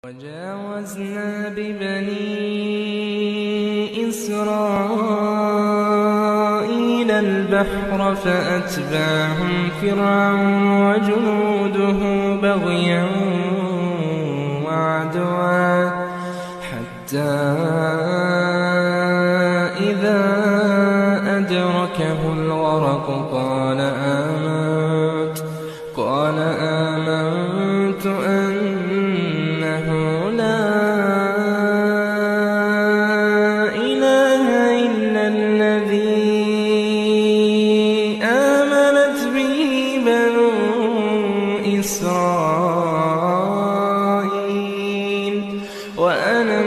وجاوزنا ببني إسرائيل البحر فأتبعهم فرعون وجنوده بغيا وعدوا حتى إذا أدركه الغرق قال آمنت أنه لا إله إلا الذي آمنت به بنو إسرائيل وأنا